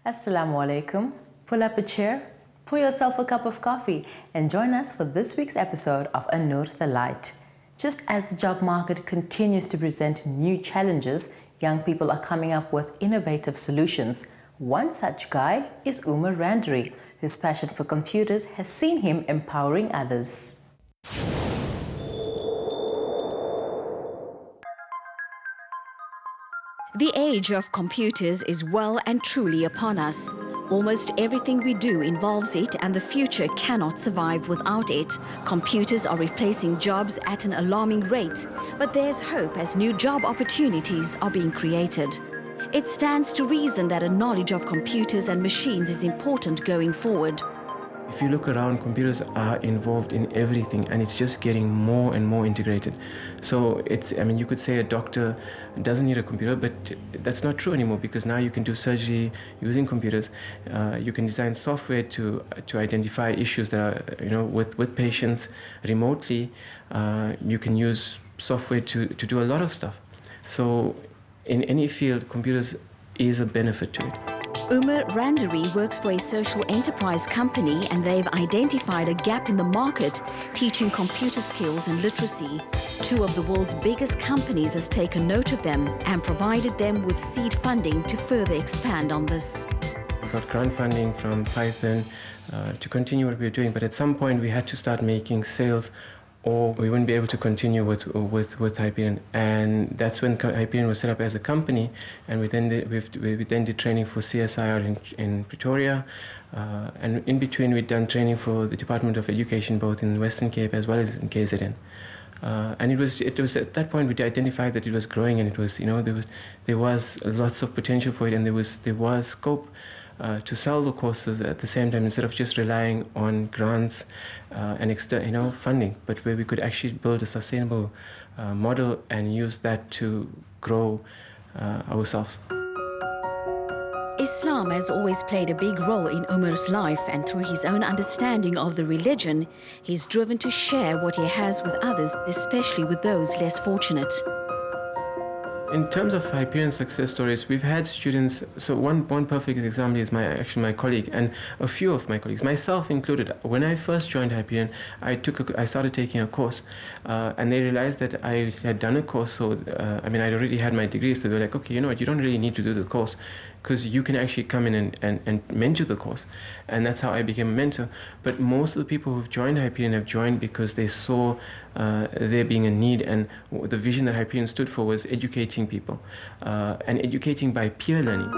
Assalamu alaikum. Pull up a chair, pour yourself a cup of coffee, and join us for this week's episode of An Nur the Light. Just as the job market continues to present new challenges, young people are coming up with innovative solutions. One such guy is Umar Randari, whose passion for computers has seen him empowering others. The age of computers is well and truly upon us. Almost everything we do involves it, and the future cannot survive without it. Computers are replacing jobs at an alarming rate, but there's hope as new job opportunities are being created. It stands to reason that a knowledge of computers and machines is important going forward. If you look around, computers are involved in everything, and it's just getting more and more integrated. So you could say a doctor doesn't need a computer, but that's not true anymore, because now you can do surgery using computers. You can design software to identify issues that are, with patients remotely. You can use software to do a lot of stuff. So in any field, computers is a benefit to it. Umar Randari works for a social enterprise company, and they've identified a gap in the market teaching computer skills and literacy. Two of the world's biggest companies has taken note of them and provided them with seed funding to further expand on this. We got grant funding from Python to continue what we were doing, but at some point we had to start making sales, or we wouldn't be able to continue with Hyperion. And that's when Hyperion was set up as a company, and we then did training for CSIR in Pretoria, and in between we'd done training for the Department of Education, both in Western Cape as well as in KZN. And it was at that point we identified that it was growing, and it was there was lots of potential for it, and there was scope to sell the courses at the same time, instead of just relying on grants and external funding, but where we could actually build a sustainable model and use that to grow ourselves. Islam has always played a big role in Umar's life, and through his own understanding of the religion, he's driven to share what he has with others, especially with those less fortunate. In terms of Hyperion success stories, we've had students. So one perfect example is my colleague, and a few of my colleagues, myself included. When I first joined Hyperion, I started taking a course, and they realized that I had done a course. So I'd already had my degree, so they were like, okay, you know what, you don't really need to do the course, because you can actually come in and mentor the course. And that's how I became a mentor. But most of the people who've joined Hyperion have joined because they saw there being a need, and the vision that Hyperion stood for was educating people, and educating by peer learning.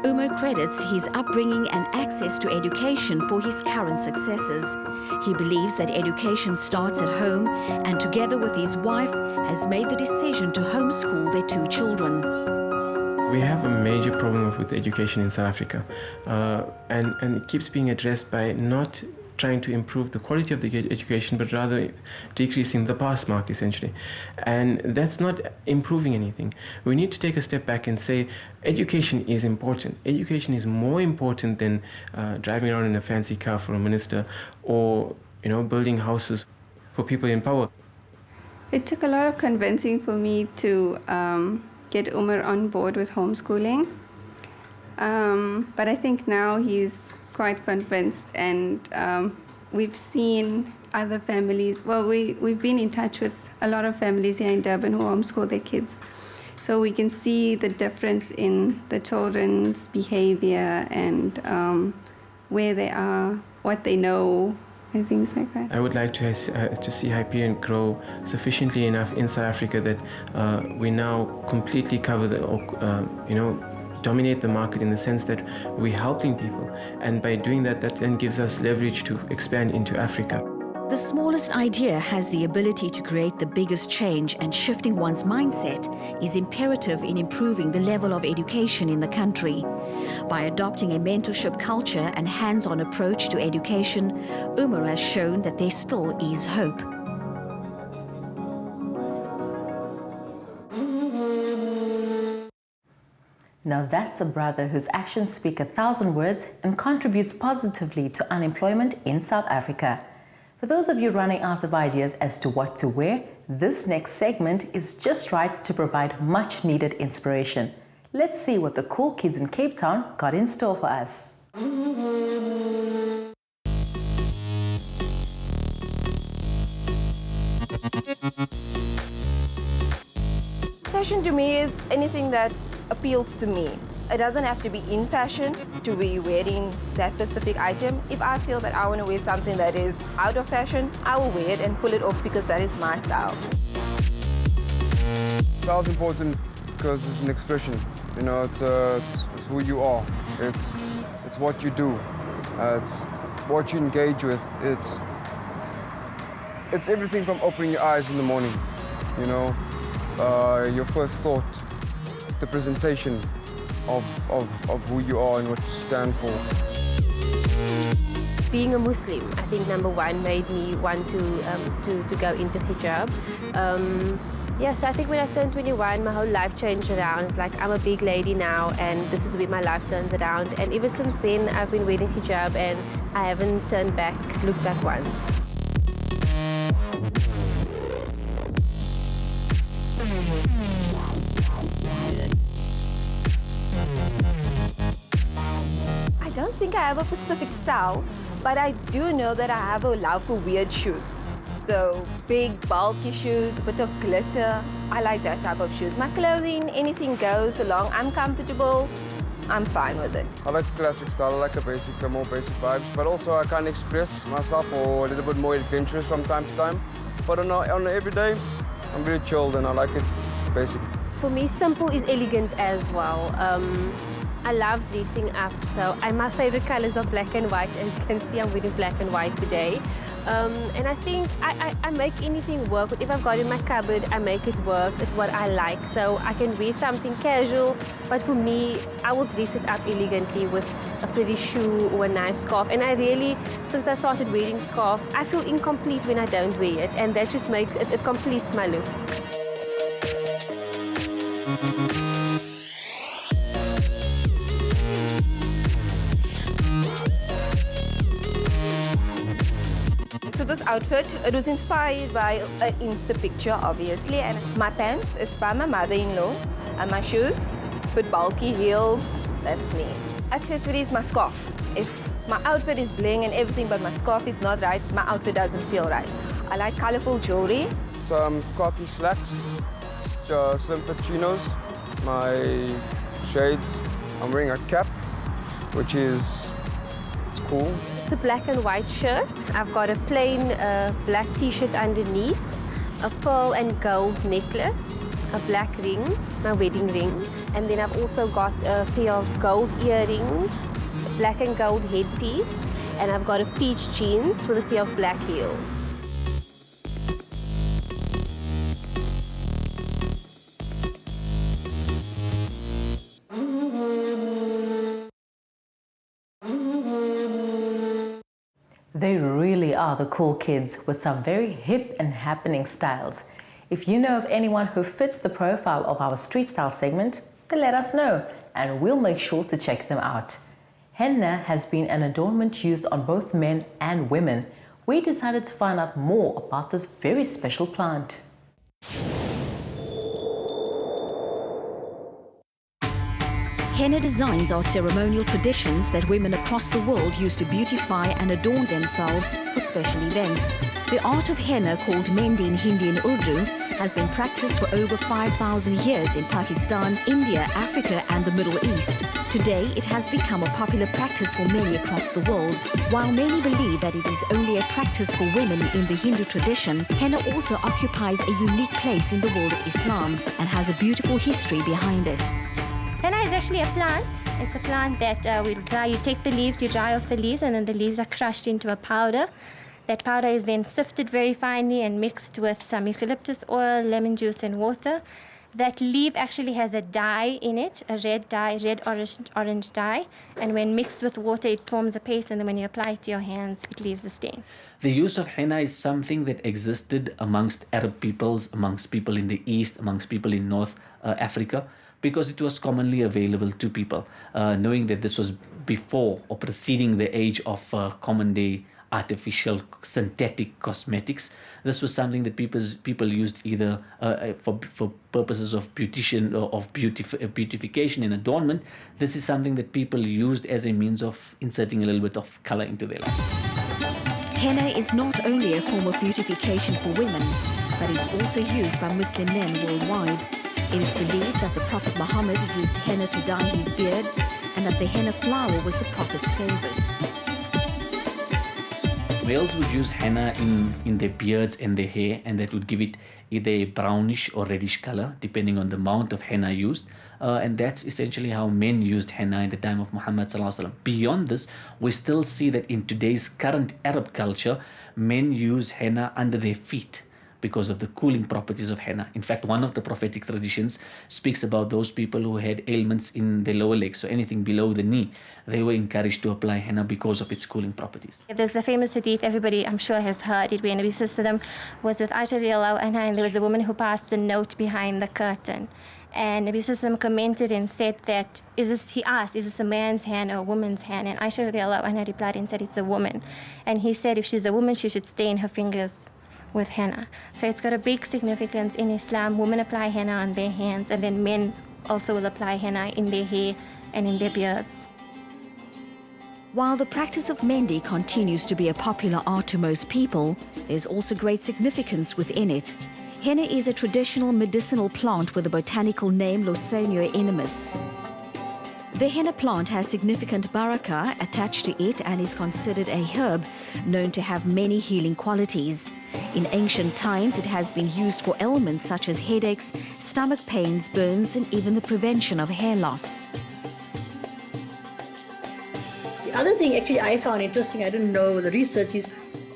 Umar credits his upbringing and access to education for his current successes. He believes that education starts at home, and together with his wife has made the decision to homeschool their two children. We have a major problem with education in South Africa, and it keeps being addressed by not trying to improve the quality of the education, but rather decreasing the pass mark, essentially. And that's not improving anything. We need to take a step back and say education is important. Education is more important than driving around in a fancy car for a minister, or building houses for people in power. It took a lot of convincing for me to get Umar on board with homeschooling. But I think now he's quite convinced, and we've seen other families. Well, we've been in touch with a lot of families here in Durban who homeschool their kids. So we can see the difference in the children's behavior and where they are, what they know, and things like that. I would like to see Hyperion grow sufficiently enough in South Africa that we now completely cover dominate the market, in the sense that we're helping people, and by doing that then gives us leverage to expand into Africa. The smallest idea has the ability to create the biggest change, and shifting one's mindset is imperative in improving the level of education in the country. By adopting a mentorship culture and hands-on approach to education, Umar has shown that there still is hope. Now that's a brother whose actions speak 1,000 words and contributes positively to unemployment in South Africa. For those of you running out of ideas as to what to wear, this next segment is just right to provide much needed inspiration. Let's see what the cool kids in Cape Town got in store for us. Fashion to me is anything that appeals to me. It doesn't have to be in fashion to be wearing that specific item. If I feel that I want to wear something that is out of fashion, I will wear it and pull it off because that is my style. Style is important because it's an expression. You know, it's who you are. It's what you do. It's what you engage with. It's everything from opening your eyes in the morning. You know, your first thought, the presentation of who you are and what you stand for. Being a Muslim, I think number one made me want to go into hijab. So I think when I turned 21, my whole life changed around. It's like I'm a big lady now, and this is where my life turns around. And ever since then, I've been wearing hijab, and I haven't looked back once. I don't think I have a specific style, but I do know that I have a love for weird shoes. So big, bulky shoes, a bit of glitter. I like that type of shoes. My clothing, anything goes along. I'm comfortable. I'm fine with it. I like the classic style. I like a more basic vibes, but also I can express myself or a little bit more adventurous from time to time. But on everyday, I'm really chilled and I like it basic. For me, simple is elegant as well. I love dressing up, and my favorite colors are black and white. As you can see, I'm wearing black and white today. And I think I make anything work. If I've got it in my cupboard, I make it work. It's what I like. So I can wear something casual, but for me, I will dress it up elegantly with a pretty shoe or a nice scarf. And I really, since I started wearing scarf, I feel incomplete when I don't wear it. And that just makes it completes my look. So this outfit, it was inspired by an Insta picture, obviously, and my pants, it's by my mother-in-law, and my shoes, with bulky heels, that's me. Accessories, my scarf. If my outfit is bling and everything, but my scarf is not right, my outfit doesn't feel right. I like colorful jewelry. Some khaki slacks, slim fit chinos, my shades. I'm wearing a cap, which is cool. It's a black and white shirt. I've got a plain black t-shirt underneath, a pearl and gold necklace, a black ring, my wedding ring, and then I've also got a pair of gold earrings, a black and gold headpiece, and I've got a peach jeans with a pair of black heels. They really are the cool kids with some very hip and happening styles. If you know of anyone who fits the profile of our street style segment, then let us know and we'll make sure to check them out. Henna has been an adornment used on both men and women. We decided to find out more about this very special plant. Henna designs are ceremonial traditions that women across the world use to beautify and adorn themselves for special events. The art of henna, called Mehndi in Hindi and Urdu, has been practiced for over 5,000 years in Pakistan, India, Africa and the Middle East. Today, it has become a popular practice for many across the world. While many believe that it is only a practice for women in the Hindu tradition, henna also occupies a unique place in the world of Islam and has a beautiful history behind it. Henna is actually a plant. It's a plant that will dry. You take the leaves, you dry off the leaves, and then the leaves are crushed into a powder. That powder is then sifted very finely and mixed with some eucalyptus oil, lemon juice, and water. That leaf actually has a dye in it, a red dye, red-orange dye. And when mixed with water, it forms a paste, and then when you apply it to your hands, it leaves a stain. The use of henna is something that existed amongst Arab peoples, amongst people in the East, amongst people in North Africa, because it was commonly available to people, knowing that this was before or preceding the age of common day artificial synthetic cosmetics. This was something that people used either for purposes of beautification and adornment. This is something that people used as a means of inserting a little bit of color into their life. Henna is not only a form of beautification for women, but it's also used by Muslim men worldwide. It is believed that the Prophet Muhammad used henna to dye his beard, and that the henna flower was the Prophet's favorite. Males would use henna in their beards and their hair, and that would give it either a brownish or reddish color, depending on the amount of henna used. And that's essentially how men used henna in the time of Muhammad sallallahu alaihi wasallam. Beyond this, we still see that in today's current Arab culture, men use henna under their feet because of the cooling properties of henna. In fact, one of the prophetic traditions speaks about those people who had ailments in their lower legs, so anything below the knee, they were encouraged to apply henna because of its cooling properties. There's a famous hadith everybody I'm sure has heard it, where Nabi Sallallahu was with Aisha radiallahu anha, and there was a woman who passed a note behind the curtain. And Nabi Sallallahu commented and said that, he asked, is this a man's hand or a woman's hand? And Aisha radiallahu anha replied and said, it's a woman. And he said, if she's a woman, she should stain her fingers with henna. So it's got a big significance in Islam. Women apply henna on their hands, and then men also will apply henna in their hair and in their beards. While the practice of mehndi continues to be a popular art to most people, there's also great significance within it. Henna is a traditional medicinal plant with a botanical name Lawsonia enemus. The henna plant has significant barakah attached to it and is considered a herb known to have many healing qualities. In ancient times, it has been used for ailments such as headaches, stomach pains, burns, and even the prevention of hair loss. The other thing actually I found interesting, I don't know, the research is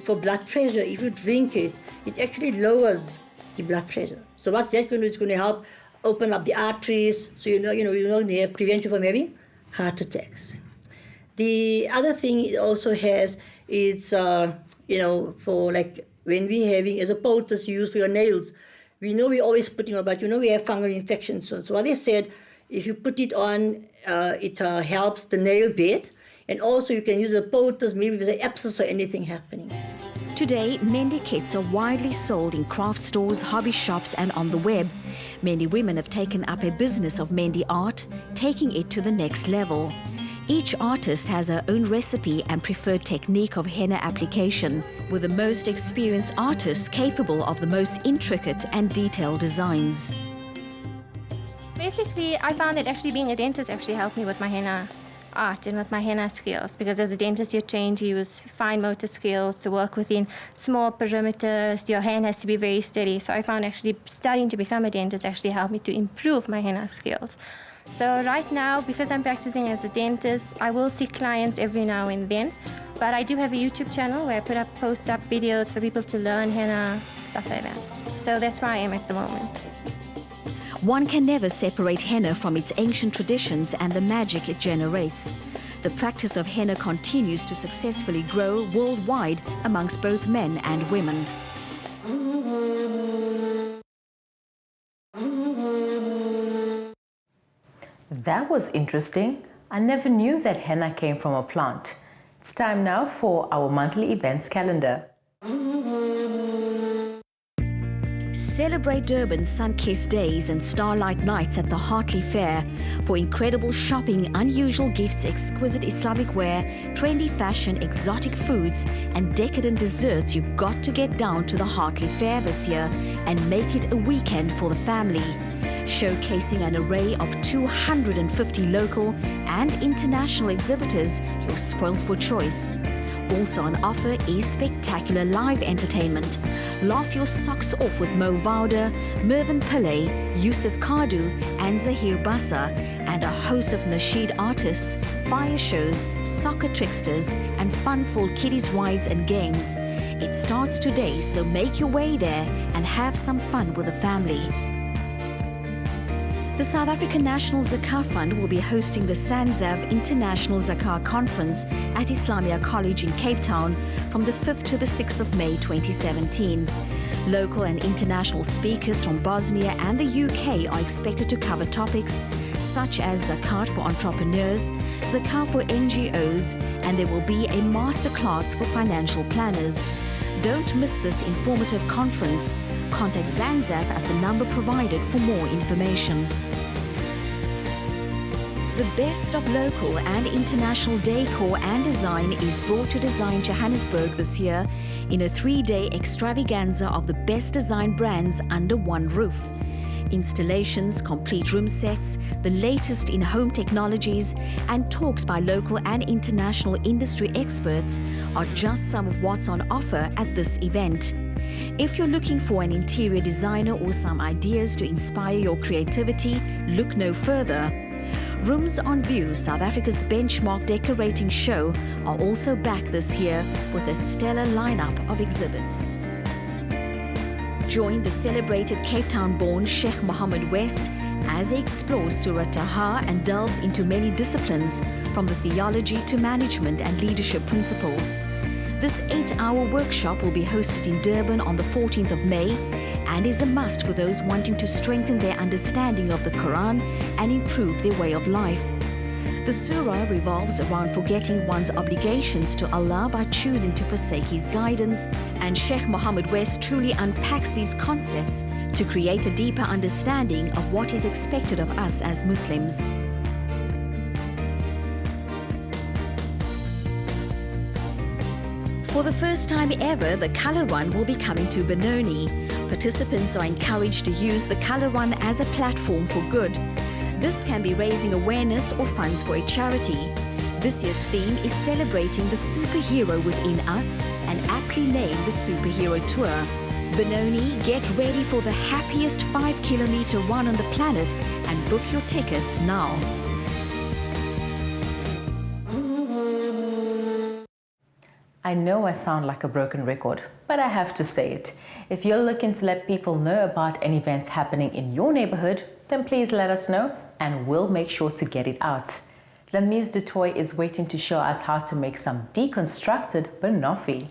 for blood pressure. If you drink it, it actually lowers the blood pressure. So what's that going to do? It's going to help open up the arteries, so you don't have prevention from having heart attacks. The other thing it also has is, for like when we're having as a poultice used for your nails, we know we're always putting on, but we have fungal infections. So what they said, if you put it on, it helps the nail bed, and also you can use a poultice maybe with an abscess or anything happening. Today, mehndi kits are widely sold in craft stores, hobby shops and on the web. Many women have taken up a business of mehndi art, taking it to the next level. Each artist has her own recipe and preferred technique of henna application, with the most experienced artists capable of the most intricate and detailed designs. Basically, I found that actually being a dentist actually helped me with my henna art and with my henna skills, because as a dentist you're trained to use fine motor skills, to work within small perimeters. Your hand has to be very steady. So I found actually studying to become a dentist actually helped me to improve my henna skills. So right now, because I'm practicing as a dentist, I will see clients every now and then, but I do have a YouTube channel where I post up videos for people to learn henna, stuff like that. So that's where I am at the moment. One can never separate henna from its ancient traditions and the magic it generates. The practice of henna continues to successfully grow worldwide amongst both men and women. That was interesting. I never knew that henna came from a plant. It's time now for our monthly events calendar. Celebrate Durban's sun-kissed days and starlight nights at the Hartley Fair. For incredible shopping, unusual gifts, exquisite Islamic wear, trendy fashion, exotic foods and decadent desserts, you've got to get down to the Hartley Fair this year and make it a weekend for the family. Showcasing an array of 250 local and international exhibitors, you're spoiled for choice. Also on offer is spectacular live entertainment. Laugh your socks off with Mo Vauder, Mervyn Pillay, Yusuf Kadu and Zahir Bassa, and a host of nasheed artists, fire shows, soccer tricksters and fun-filled kiddies rides and games. It starts today, so make your way there and have some fun with the family. The South African National Zakah Fund will be hosting the Sanzav International Zakah Conference at Islamia College in Cape Town from the 5th to the 6th of May 2017. Local and international speakers from Bosnia and the UK are expected to cover topics such as Zakat for entrepreneurs, Zakat for NGOs, and there will be a masterclass for financial planners. Don't miss this informative conference. Contact Zanzaf at the number provided for more information. The best of local and international decor and design is brought to Design Johannesburg this year in a 3-day extravaganza of the best design brands under one roof. Installations, complete room sets, the latest in home technologies, and talks by local and international industry experts are just some of what's on offer at this event. If you're looking for an interior designer or some ideas to inspire your creativity, look no further. Rooms on View, South Africa's benchmark decorating show, are also back this year with a stellar lineup of exhibits. Join the celebrated Cape Town-born Sheikh Mohammed West as he explores Surah Taha and delves into many disciplines, from the theology to management and leadership principles. This 8-hour workshop will be hosted in Durban on the 14th of May and is a must for those wanting to strengthen their understanding of the Quran and improve their way of life. The surah revolves around forgetting one's obligations to Allah by choosing to forsake His guidance, and Sheikh Mohammed West truly unpacks these concepts to create a deeper understanding of what is expected of us as Muslims. For the first time ever, the Colour Run will be coming to Benoni. Participants are encouraged to use the Colour Run as a platform for good. This can be raising awareness or funds for a charity. This year's theme is celebrating the superhero within us and aptly named the Superhero Tour. Benoni, get ready for the happiest 5-kilometer run on the planet and book your tickets now. I know I sound like a broken record, but I have to say it. If you're looking to let people know about any events happening in your neighborhood, then please let us know and we'll make sure to get it out. Lamise du Toit is waiting to show us how to make some deconstructed banoffee.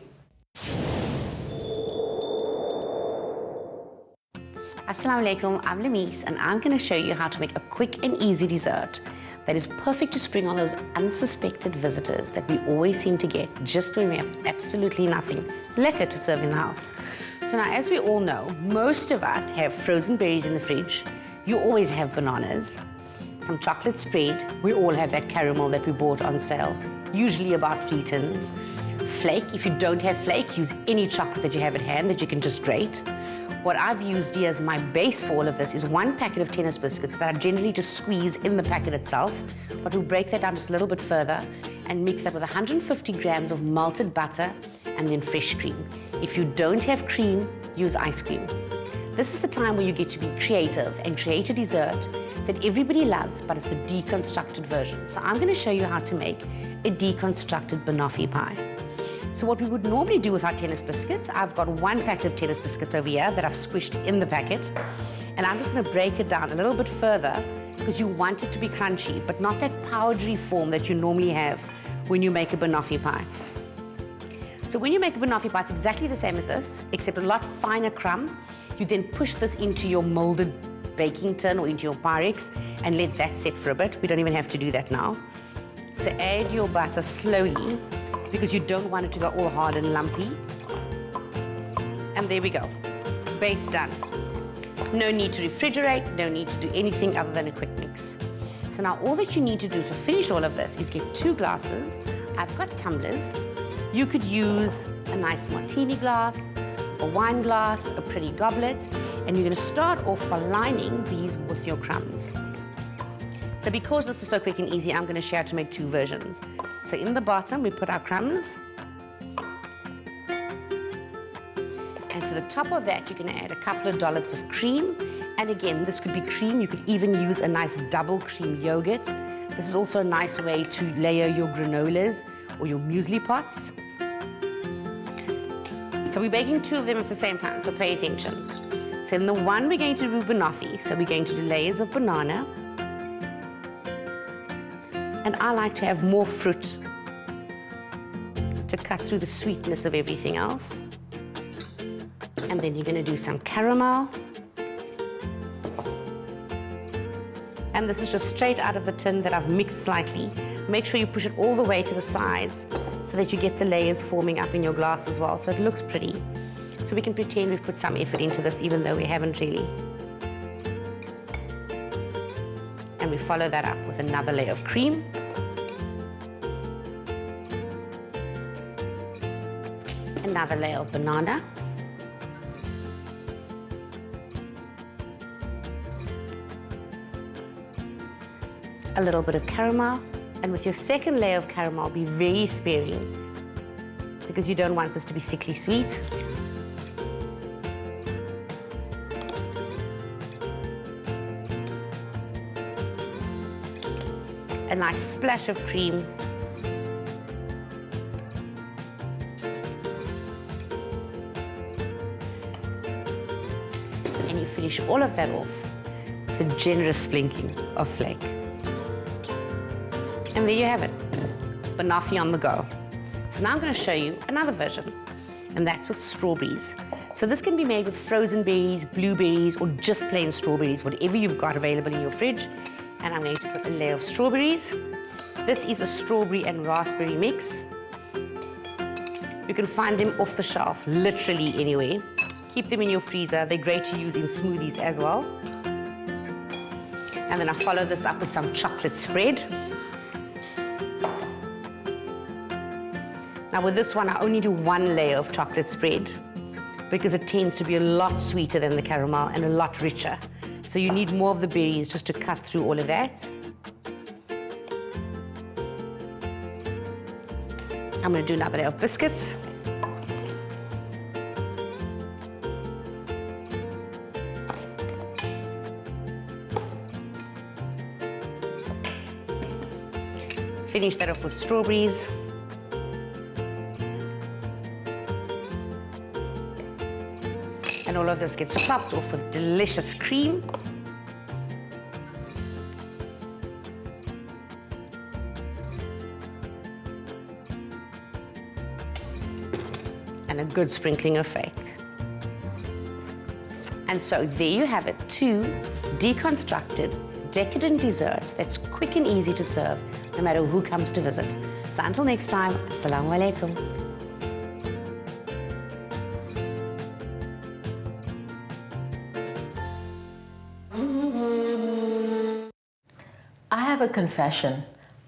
Assalamu alaikum, I'm Lamise and I'm going to show you how to make a quick and easy dessert that is perfect to spring on those unsuspected visitors that we always seem to get just when we have absolutely nothing lekker to serve in the house. So now, as we all know, most of us have frozen berries in the fridge. You always have bananas, some chocolate spread. We all have that caramel that we bought on sale, usually about 3 tins. Flake, if you don't have flake, use any chocolate that you have at hand that you can just grate. What I've used here as my base for all of this is 1 packet of tennis biscuits that I generally just squeeze in the packet itself, but we'll break that down just a little bit further and mix that with 150 grams of melted butter and then fresh cream. If you don't have cream, use ice cream. This is the time where you get to be creative and create a dessert that everybody loves, but it's the deconstructed version. So I'm going to show you how to make a deconstructed banoffee pie. So what we would normally do with our tennis biscuits, I've got 1 packet of tennis biscuits over here that I've squished in the packet. And I'm just going to break it down a little bit further because you want it to be crunchy, but not that powdery form that you normally have when you make a banoffee pie. So when you make a banoffee pie, it's exactly the same as this, except a lot finer crumb. You then push this into your molded baking tin or into your Pyrex and let that set for a bit. We don't even have to do that now. So add your butter slowly because you don't want it to go all hard and lumpy. And there we go, base done. No need to refrigerate, no need to do anything other than a quick mix. So now all that you need to do to finish all of this is get 2 glasses. I've got tumblers. You could use a nice martini glass, a wine glass, a pretty goblet, and you're going to start off by lining these with your crumbs. So because this is so quick and easy, I'm going to share how to make 2 versions. So in the bottom, we put our crumbs. And to the top of that, you're going to add a couple of dollops of cream. And again, this could be cream. You could even use a nice double cream yogurt. This is also a nice way to layer your granolas or your muesli pots. So we're baking 2 of them at the same time, so pay attention. So in the one, we're going to do banoffee. So we're going to do layers of banana. And I like to have more fruit to cut through the sweetness of everything else. And then you're going to do some caramel. And this is just straight out of the tin that I've mixed slightly. Make sure you push it all the way to the sides so that you get the layers forming up in your glass as well, so it looks pretty. So we can pretend we've put some effort into this even though we haven't really. And we follow that up with another layer of cream. Another layer of banana. A little bit of caramel. And with your second layer of caramel, be very sparing because you don't want this to be sickly sweet. A nice splash of cream. And you finish all of that off with a generous sprinkling of flake. And there you have it, banoffee on the go. So now I'm going to show you another version, and that's with strawberries. So this can be made with frozen berries, blueberries, or just plain strawberries, whatever you've got available in your fridge. And I'm going to put a layer of strawberries. This is a strawberry and raspberry mix. You can find them off the shelf, literally anywhere. Keep them in your freezer. They're great to use in smoothies as well. And then I follow this up with some chocolate spread. Now with this one, I only do one layer of chocolate spread because it tends to be a lot sweeter than the caramel and a lot richer. So you need more of the berries just to cut through all of that. I'm going to do another layer of biscuits. Finish that off with strawberries. And all of this gets topped off with delicious cream. And a good sprinkling of flake. And so there you have it, 2 deconstructed, decadent desserts that's quick and easy to serve, no matter who comes to visit. So until next time, Assalamu alaikum. I have a confession.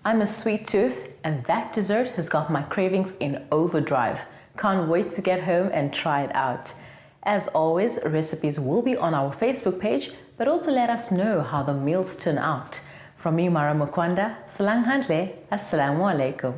I'm a sweet tooth, and that dessert has got my cravings in overdrive. Can't wait to get home and try it out. As always, recipes will be on our Facebook page, but also let us know how the meals turn out. From me, Mara Mukwanda, Salang Handle, Assalamu alaikum.